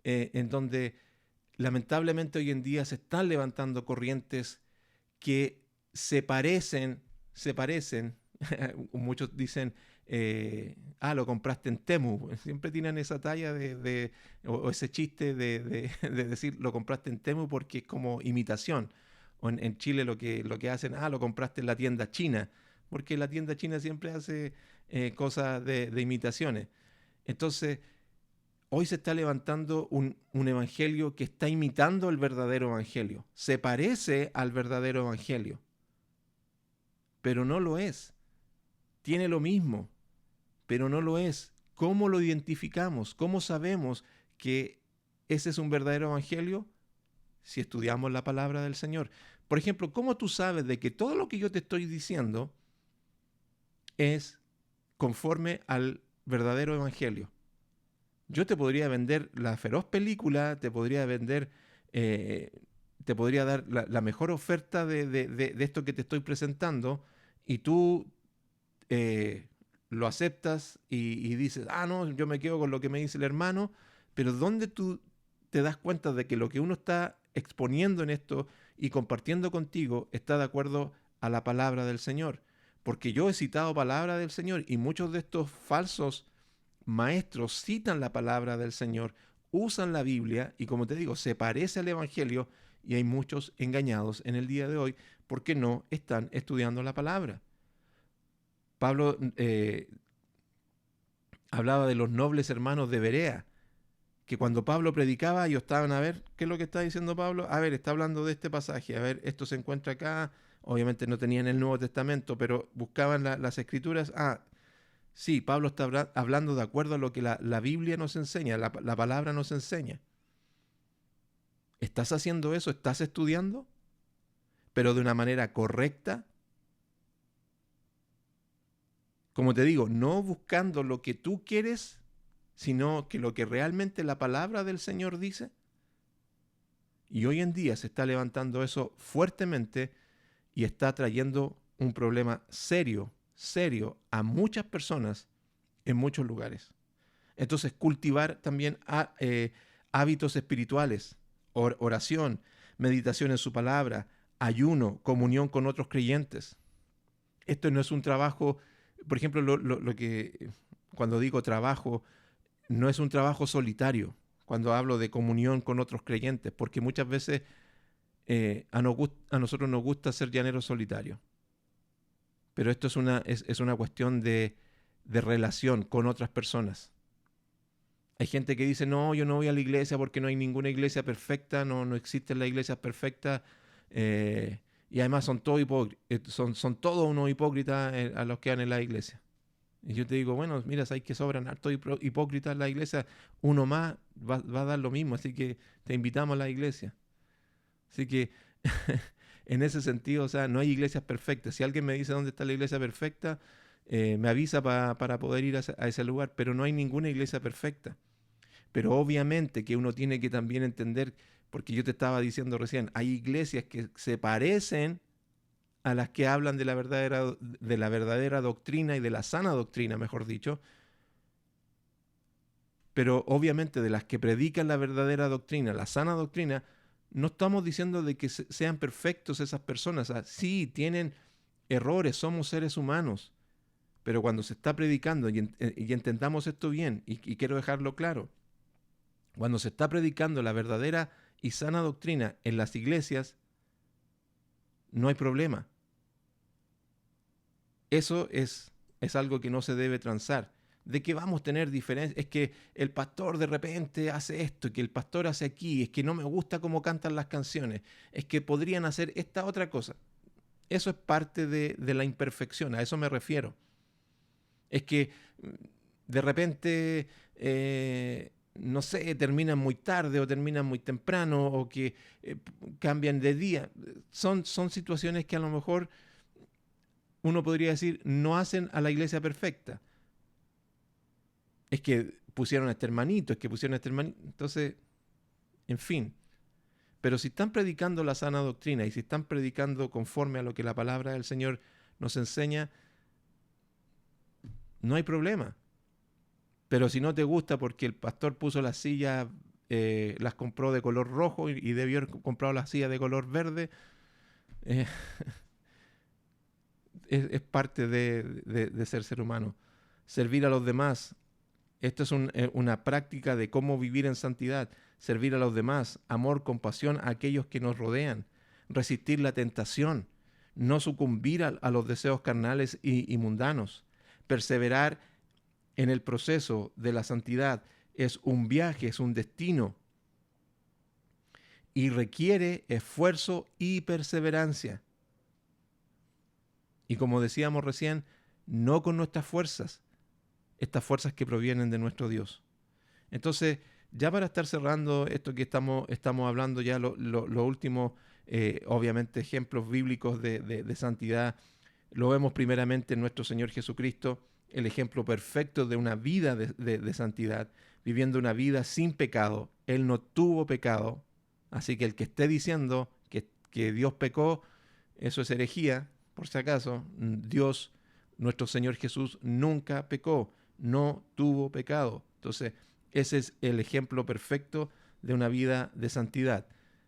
en donde lamentablemente hoy en día se están levantando corrientes que se parecen, muchos dicen, lo compraste en Temu. Siempre tienen esa talla o ese chiste de decir, lo compraste en Temu porque es como imitación. O en Chile lo que hacen, lo compraste en la tienda china, porque la tienda china siempre hace cosas de imitaciones. Entonces, hoy se está levantando un evangelio que está imitando el verdadero evangelio. Se parece al verdadero evangelio, pero no lo es. Tiene lo mismo, pero no lo es. ¿Cómo lo identificamos? ¿Cómo sabemos que ese es un verdadero evangelio? Si estudiamos la palabra del Señor. Por ejemplo, ¿cómo tú sabes de que todo lo que yo te estoy diciendo es conforme al verdadero evangelio? Yo te podría vender la feroz película, te podría vender, te podría dar la mejor oferta de esto que te estoy presentando y tú lo aceptas y dices, no, yo me quedo con lo que me dice el hermano, pero ¿dónde tú te das cuenta de que lo que uno está exponiendo en esto y compartiendo contigo está de acuerdo a la palabra del Señor? Porque yo he citado palabra del Señor y muchos de estos falsos maestros citan la palabra del Señor, usan la Biblia y, como te digo, se parece al Evangelio y hay muchos engañados en el día de hoy porque no están estudiando la palabra. Pablo hablaba de los nobles hermanos de Berea, que cuando Pablo predicaba, ellos estaban a ver, ¿qué es lo que está diciendo Pablo? A ver, está hablando de este pasaje, a ver, esto se encuentra acá. Obviamente no tenían el Nuevo Testamento, pero buscaban las escrituras. Sí, Pablo está hablando de acuerdo a lo que la Biblia nos enseña, la palabra nos enseña. ¿Estás haciendo eso? ¿Estás estudiando? Pero de una manera correcta. Como te digo, no buscando lo que tú quieres, sino que lo que realmente la palabra del Señor dice. Y hoy en día se está levantando eso fuertemente y está trayendo un problema serio, serio a muchas personas en muchos lugares. Entonces, cultivar también hábitos espirituales, oración, meditación en su palabra, ayuno, comunión con otros creyentes. Esto no es un trabajo, por ejemplo, lo que cuando digo trabajo, no es un trabajo solitario, cuando hablo de comunión con otros creyentes, porque muchas veces a nosotros nos gusta ser llaneros solitarios, pero esto es una cuestión de relación con otras personas. Hay gente que dice, no, yo no voy a la iglesia porque no hay ninguna iglesia perfecta, no existen las iglesias perfectas, y además son todos son todos unos hipócritas a los que van en la iglesia. Y yo te digo, bueno, mira, sabes que sobran hartos hipócritas en la iglesia, uno más va a dar lo mismo, así que te invitamos a la iglesia. Así que en ese sentido, o sea, no hay iglesias perfectas. Si alguien me dice dónde está la iglesia perfecta, me avisa para poder ir a ese lugar, pero no hay ninguna iglesia perfecta. Pero obviamente que uno tiene que también entender, porque yo te estaba diciendo recién, hay iglesias que se parecen a las que hablan de la verdadera doctrina y de la sana doctrina, mejor dicho, pero obviamente de las que predican la verdadera doctrina, la sana doctrina, no estamos diciendo de que sean perfectos esas personas. Sí, tienen errores, somos seres humanos, pero cuando se está predicando, y entendamos esto bien, y quiero dejarlo claro, cuando se está predicando la verdadera y sana doctrina en las iglesias, no hay problema. Eso es algo que no se debe transar. De que vamos a tener diferencias, es que el pastor de repente hace esto, y que el pastor hace aquí, es que no me gusta cómo cantan las canciones, es que podrían hacer esta otra cosa. Eso es parte de la imperfección, a eso me refiero. Es que de repente, no sé, terminan muy tarde o terminan muy temprano o que cambian de día. Son situaciones que a lo mejor uno podría decir no hacen a la iglesia perfecta. Es que pusieron a este hermanito, es que pusieron a este hermanito. Entonces, en fin. Pero si están predicando la sana doctrina y si están predicando conforme a lo que la palabra del Señor nos enseña, no hay problema. Pero si no te gusta porque el pastor puso las sillas, las compró de color rojo y debió haber comprado las sillas de color verde, eh, es parte de ser humano. Servir a los demás. Esto es una práctica de cómo vivir en santidad. Servir a los demás. Amor, compasión a aquellos que nos rodean. Resistir la tentación. No sucumbir a los deseos carnales y mundanos. Perseverar en el proceso de la santidad. Es un viaje, es un destino. Y requiere esfuerzo y perseverancia. Y como decíamos recién, no con nuestras fuerzas, estas fuerzas que provienen de nuestro Dios. Entonces, ya para estar cerrando esto que estamos hablando, ya lo último, obviamente, ejemplos bíblicos de santidad, lo vemos primeramente en nuestro Señor Jesucristo, el ejemplo perfecto de una vida de santidad, viviendo una vida sin pecado. Él no tuvo pecado, así que el que esté diciendo que Dios pecó, eso es herejía, por si acaso. Dios, nuestro Señor Jesús, nunca pecó, no tuvo pecado. Entonces, ese es el ejemplo perfecto de una vida de santidad.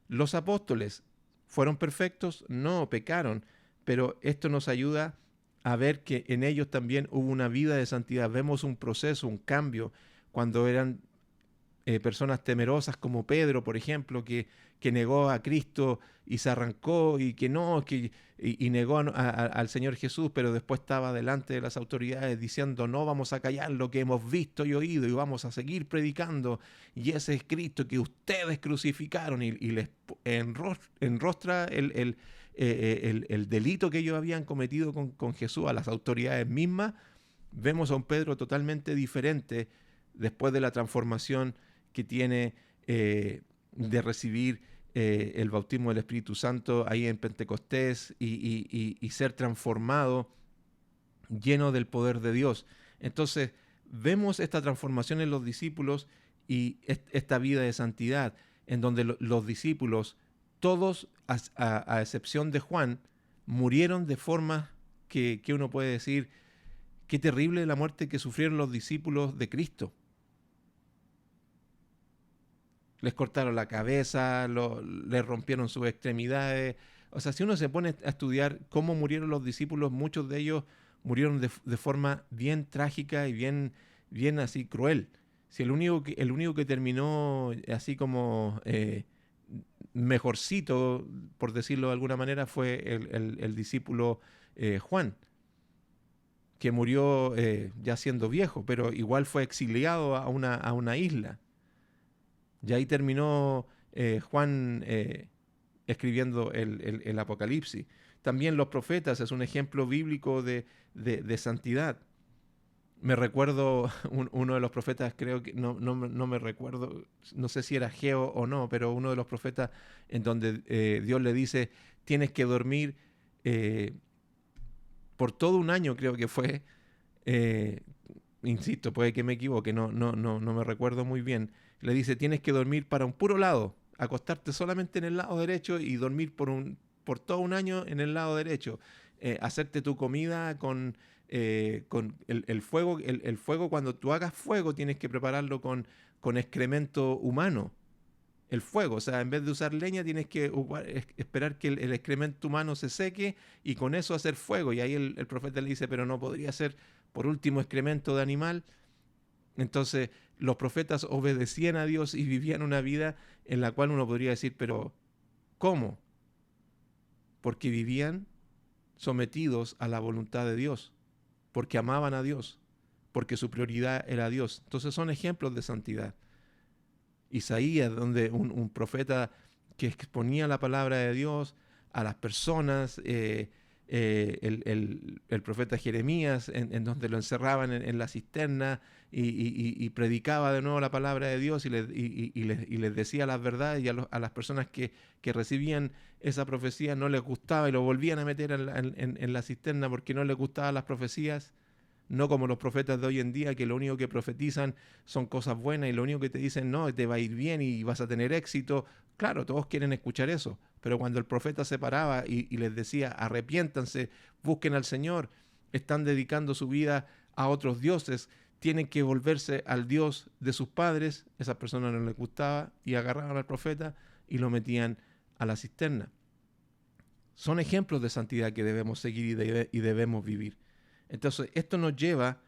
Los apóstoles fueron perfectos, no pecaron, pero esto nos ayuda a ver que en ellos también hubo una vida de santidad. Vemos un proceso, un cambio, cuando eran personas temerosas como Pedro, por ejemplo, que negó a Cristo y se arrancó y que no, y negó al Señor Jesús, pero después estaba delante de las autoridades diciendo, no vamos a callar lo que hemos visto y oído y vamos a seguir predicando, y ese es Cristo que ustedes crucificaron, y les enrostra el delito que ellos habían cometido con Jesús a las autoridades mismas. Vemos a un Pedro totalmente diferente después de la transformación que tiene de recibir el bautismo del Espíritu Santo ahí en Pentecostés y ser transformado, lleno del poder de Dios. Entonces, vemos esta transformación en los discípulos y esta vida de santidad, en donde los discípulos, todos, a excepción de Juan, murieron de forma que uno puede decir, qué terrible la muerte que sufrieron los discípulos de Cristo. Les cortaron la cabeza, les rompieron sus extremidades. O sea, si uno se pone a estudiar cómo murieron los discípulos, muchos de ellos murieron de forma bien trágica y bien así cruel. Si el único que terminó así como mejorcito, por decirlo de alguna manera, fue el discípulo Juan, que murió ya siendo viejo, pero igual fue exiliado a una isla. Y ahí terminó Juan escribiendo el Apocalipsis. También los profetas es un ejemplo bíblico de santidad. Me recuerdo uno de los profetas, creo que no me recuerdo, no sé si era Geo o no, pero uno de los profetas en donde Dios le dice, tienes que dormir por todo un año, creo que fue, insisto, puede que me equivoque, no me recuerdo muy bien. Le dice, tienes que dormir para un puro lado, acostarte solamente en el lado derecho y dormir por todo un año en el lado derecho. Hacerte tu comida con el fuego. El fuego, cuando tú hagas fuego, tienes que prepararlo con excremento humano. El fuego, o sea, en vez de usar leña, tienes que esperar que el excremento humano se seque y con eso hacer fuego. Y ahí el profeta le dice, pero no podría ser por último excremento de animal. Entonces, los profetas obedecían a Dios y vivían una vida en la cual uno podría decir, pero ¿cómo? Porque vivían sometidos a la voluntad de Dios, porque amaban a Dios, porque su prioridad era Dios. Entonces son ejemplos de santidad. Isaías, donde un profeta que exponía la palabra de Dios a las personas, el profeta Jeremías, en donde lo encerraban en la cisterna y predicaba de nuevo la palabra de Dios y les decía las verdades, y a las personas que recibían esa profecía no les gustaba y lo volvían a meter en la cisterna porque no les gustaban las profecías. No como los profetas de hoy en día, que lo único que profetizan son cosas buenas y lo único que te dicen, no, te va a ir bien y vas a tener éxito. Claro, todos quieren escuchar eso, pero cuando el profeta se paraba y les decía, arrepiéntanse, busquen al Señor, están dedicando su vida a otros dioses, tienen que volverse al Dios de sus padres, esas personas no les gustaba y agarraban al profeta y lo metían a la cisterna. Son ejemplos de santidad que debemos seguir y debemos vivir. Entonces, esto nos lleva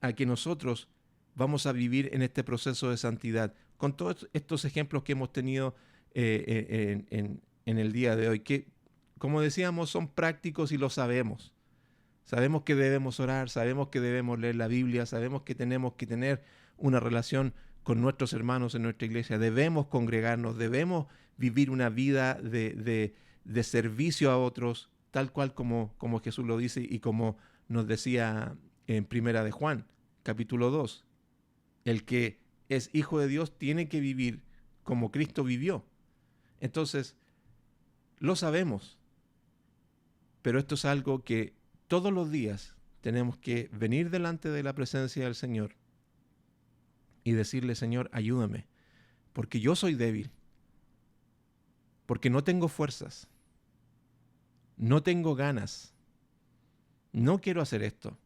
a que nosotros vamos a vivir en este proceso de santidad, con todos estos ejemplos que hemos tenido en el día de hoy, que, como decíamos, son prácticos y lo sabemos. Sabemos que debemos orar, sabemos que debemos leer la Biblia, sabemos que tenemos que tener una relación con nuestros hermanos en nuestra iglesia, debemos congregarnos, debemos vivir una vida de servicio a otros, tal cual como Jesús lo dice y como nos decía en Primera de Juan, capítulo 2. El que es hijo de Dios tiene que vivir como Cristo vivió. Entonces, lo sabemos, pero esto es algo que todos los días tenemos que venir delante de la presencia del Señor y decirle, Señor, ayúdame, porque yo soy débil, porque no tengo fuerzas, no tengo ganas, no quiero hacer esto.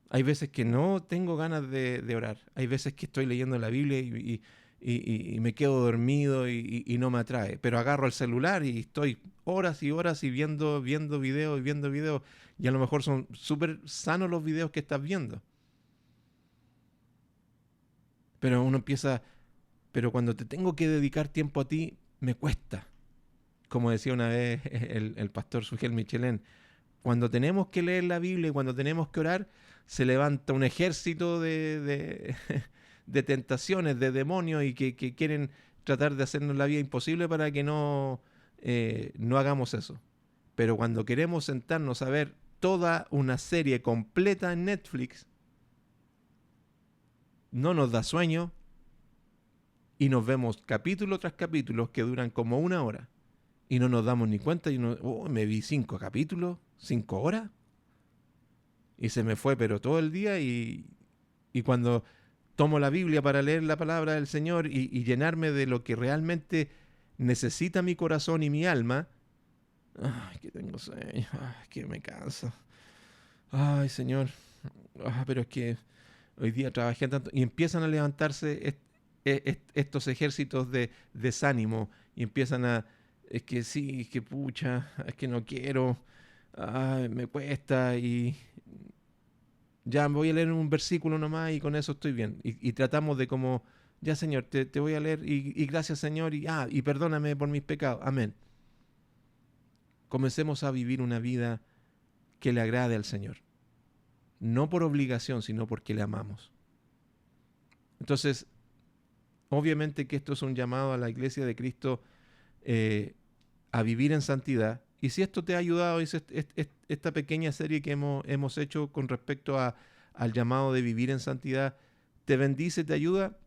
Hay veces que no tengo ganas de orar. Hay veces que estoy leyendo la Biblia y me quedo dormido y no me atrae. Pero agarro el celular y estoy horas y horas y viendo videos. Y a lo mejor son súper sanos los videos que estás viendo. Pero uno empieza, pero cuando te tengo que dedicar tiempo a ti, me cuesta. Como decía una vez el pastor Sugel Michelén, cuando tenemos que leer la Biblia y cuando tenemos que orar, se levanta un ejército de tentaciones, de demonios y que quieren tratar de hacernos la vida imposible para que no hagamos eso. Pero cuando queremos sentarnos a ver toda una serie completa en Netflix, no nos da sueño y nos vemos capítulo tras capítulo que duran como 1 hora y no nos damos ni cuenta y me vi 5 capítulos, 5 horas y se me fue pero todo el día y cuando tomo la Biblia para leer la palabra del Señor y llenarme de lo que realmente necesita mi corazón y mi alma, ay, que tengo sueño, ay, que me canso, ay, Señor, pero es que hoy día trabajé tanto y empiezan a levantarse estos ejércitos de desánimo y empiezan es que sí, es que pucha, es que no quiero, ay, me cuesta y ya voy a leer un versículo nomás y con eso estoy bien. Y tratamos de como, ya Señor, te voy a leer y gracias Señor y perdóname por mis pecados. Amén. Comencemos a vivir una vida que le agrade al Señor. No por obligación, sino porque le amamos. Entonces, obviamente que esto es un llamado a la Iglesia de Cristo a vivir en santidad. Y si esto te ha ayudado, esta pequeña serie que hemos hecho con respecto al llamado de vivir en santidad, te bendice, te ayuda,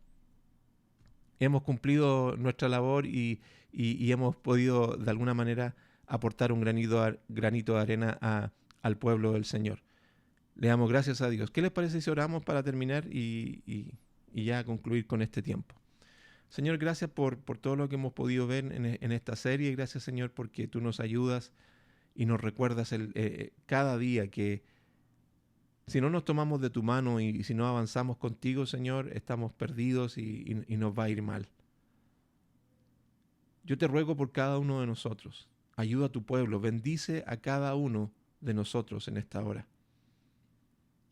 hemos cumplido nuestra labor y hemos podido de alguna manera aportar un granito de arena al pueblo del Señor. Le damos gracias a Dios. ¿Qué les parece si oramos para terminar y ya concluir con este tiempo? Señor, gracias por todo lo que hemos podido ver en esta serie. Gracias, Señor, porque tú nos ayudas y nos recuerdas cada día que si no nos tomamos de tu mano y si no avanzamos contigo, Señor, estamos perdidos y nos va a ir mal. Yo te ruego por cada uno de nosotros. Ayuda a tu pueblo. Bendice a cada uno de nosotros en esta hora.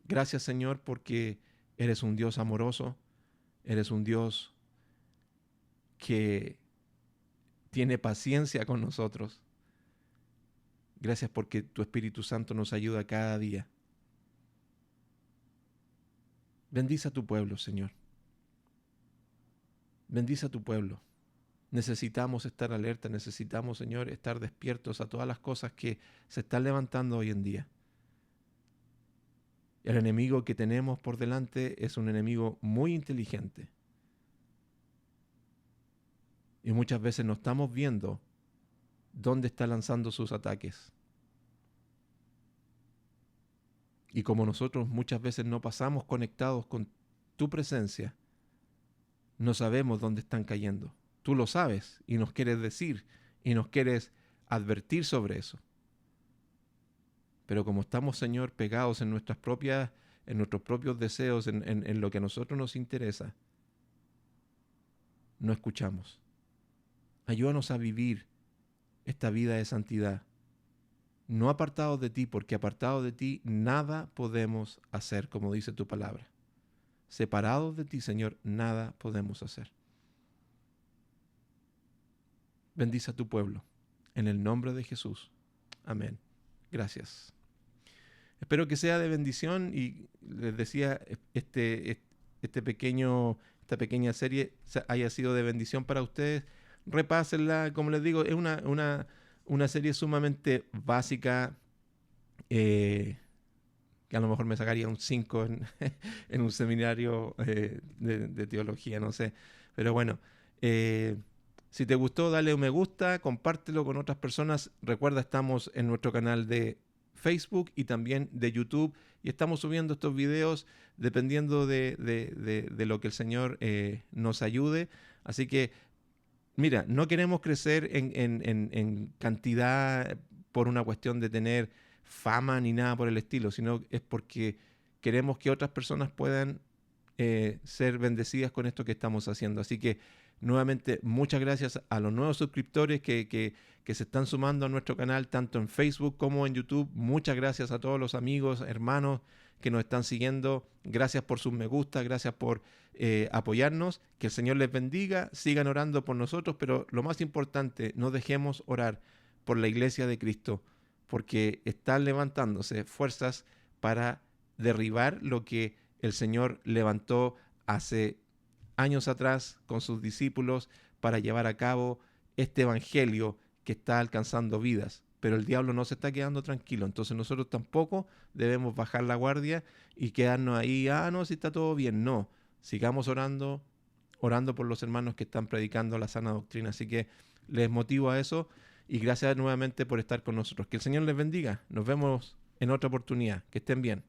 Gracias, Señor, porque eres un Dios amoroso. Eres un Dios que tiene paciencia con nosotros. Gracias porque tu Espíritu Santo nos ayuda cada día. Bendice a tu pueblo, Señor. Bendice a tu pueblo. Necesitamos estar alerta, necesitamos, Señor, estar despiertos a todas las cosas que se están levantando hoy en día. El enemigo que tenemos por delante es un enemigo muy inteligente. Y muchas veces no estamos viendo dónde está lanzando sus ataques. Y como nosotros muchas veces no pasamos conectados con tu presencia, no sabemos dónde están cayendo. Tú lo sabes y nos quieres decir y nos quieres advertir sobre eso. Pero como estamos, Señor, pegados en nuestros propios deseos, en lo que a nosotros nos interesa, no escuchamos. Ayúdanos a vivir esta vida de santidad, no apartados de ti, porque apartados de ti nada podemos hacer, como dice tu palabra. Separados de ti, Señor, nada podemos hacer. Bendice a tu pueblo, en el nombre de Jesús. Amén. Gracias. Espero que sea de bendición y les decía, esta pequeña serie haya sido de bendición para ustedes. Repásenla, como les digo, es una serie sumamente básica, que a lo mejor me sacaría un 5 en un seminario de teología, no sé. Pero bueno, si te gustó, dale un me gusta, compártelo con otras personas. Recuerda, estamos en nuestro canal de Facebook y también de YouTube y estamos subiendo estos videos dependiendo de lo que el Señor nos ayude. Así que, mira, no queremos crecer en cantidad por una cuestión de tener fama ni nada por el estilo, sino es porque queremos que otras personas puedan ser bendecidas con esto que estamos haciendo. Así que, nuevamente, muchas gracias a los nuevos suscriptores que se están sumando a nuestro canal, tanto en Facebook como en YouTube. Muchas gracias a todos los amigos, hermanos que nos están siguiendo. Gracias por sus me gusta, gracias por apoyarnos. Que el Señor les bendiga, sigan orando por nosotros, pero lo más importante, no dejemos orar por la iglesia de Cristo, porque están levantándose fuerzas para derribar lo que el Señor levantó hace años atrás con sus discípulos para llevar a cabo este evangelio que está alcanzando vidas. Pero el diablo no se está quedando tranquilo, entonces nosotros tampoco debemos bajar la guardia y quedarnos ahí, no, si está todo bien. No, sigamos orando, orando por los hermanos que están predicando la sana doctrina. Así que les motivo a eso y gracias nuevamente por estar con nosotros. Que el Señor les bendiga. Nos vemos en otra oportunidad. Que estén bien.